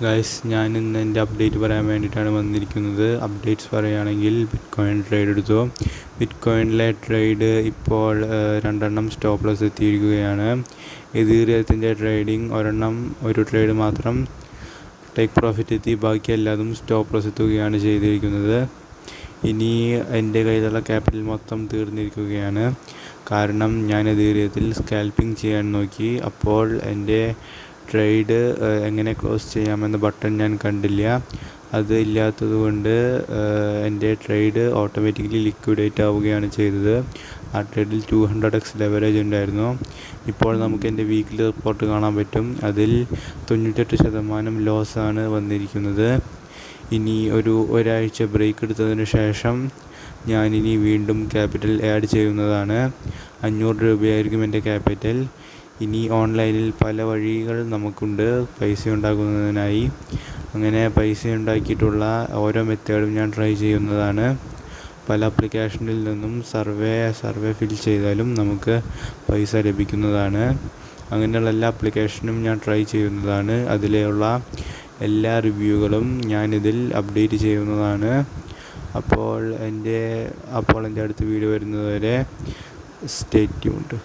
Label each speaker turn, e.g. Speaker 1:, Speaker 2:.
Speaker 1: Guys, ഞാൻ ഇന്ന് എൻ്റെ അപ്ഡേറ്റ് പറയാൻ വേണ്ടിയിട്ടാണ് വന്നിരിക്കുന്നത്. അപ്ഡേറ്റ്സ് പറയുകയാണെങ്കിൽ ബിറ്റ്കോയിൻ ട്രേഡ് എടുത്തു. ബിറ്റ്കോയിനിലെ ട്രേഡ് ഇപ്പോൾ 2 സ്റ്റോപ്പ് ലോസ് എത്തിയിരിക്കുകയാണ്. എതീറിയത്തിൻ്റെ ട്രേഡിംഗ് ഒരു ട്രേഡ് മാത്രം ടേക്ക് പ്രോഫിറ്റ് എത്തി, ബാക്കി എല്ലാതും സ്റ്റോപ്പ് ലോസ് എത്തുകയാണ് ചെയ്തിരിക്കുന്നത്. ഇനി എൻ്റെ കയ്യിലുള്ള ക്യാപിറ്റൽ മൊത്തം തീർന്നിരിക്കുകയാണ്. കാരണം ഞാൻ എതീറിയത്തിൽ സ്കാൽപ്പിംഗ് ചെയ്യാൻ നോക്കി. അപ്പോൾ എൻ്റെ ട്രേഡ് എങ്ങനെ ക്ലോസ് ചെയ്യാമെന്ന ബട്ടൺ ഞാൻ കണ്ടില്ല. അത് ഇല്ലാത്തത് കൊണ്ട് എൻ്റെ ട്രേഡ് ഓട്ടോമാറ്റിക്കലി ലിക്വിഡേറ്റ് ആവുകയാണ് ചെയ്തത്. ആ ട്രേഡിൽ 200x ലെവറേജ് ഉണ്ടായിരുന്നു. ഇപ്പോൾ നമുക്ക് എൻ്റെ വീക്കിലി റിപ്പോർട്ട് കാണാൻ പറ്റും. അതിൽ 98% ലോസാണ് വന്നിരിക്കുന്നത്. ഇനി ഒരാഴ്ച ബ്രേക്ക് എടുത്തതിന് ശേഷം ഞാനിനി വീണ്ടും ക്യാപിറ്റൽ ആഡ് ചെയ്യുന്നതാണ്. 500 രൂപയായിരിക്കും എൻ്റെ ക്യാപിറ്റൽ. ഇനി ഓൺലൈനിൽ പല വഴികൾ നമുക്കുണ്ട് പൈസ ഉണ്ടാക്കുന്നതിനായി. അങ്ങനെ പൈസ ഉണ്ടാക്കിയിട്ടുള്ള ഓരോ മെത്തേഡും ഞാൻ ട്രൈ ചെയ്യുന്നതാണ്. പല ആപ്ലിക്കേഷനിൽ നിന്നും സർവേ ഫിൽ ചെയ്താലും നമുക്ക് പൈസ ലഭിക്കുന്നതാണ്. അങ്ങനെയുള്ള എല്ലാ ആപ്ലിക്കേഷനും ഞാൻ ട്രൈ ചെയ്യുന്നതാണ്. അതിലുള്ള എല്ലാ റിവ്യൂകളും ഞാനിതിൽ അപ്ഡേറ്റ് ചെയ്യുന്നതാണ്. അപ്പോൾ എൻ്റെ അടുത്ത വീഡിയോ വരുന്നതുവരെ സ്റ്റേ ട്യൂൺഡ്.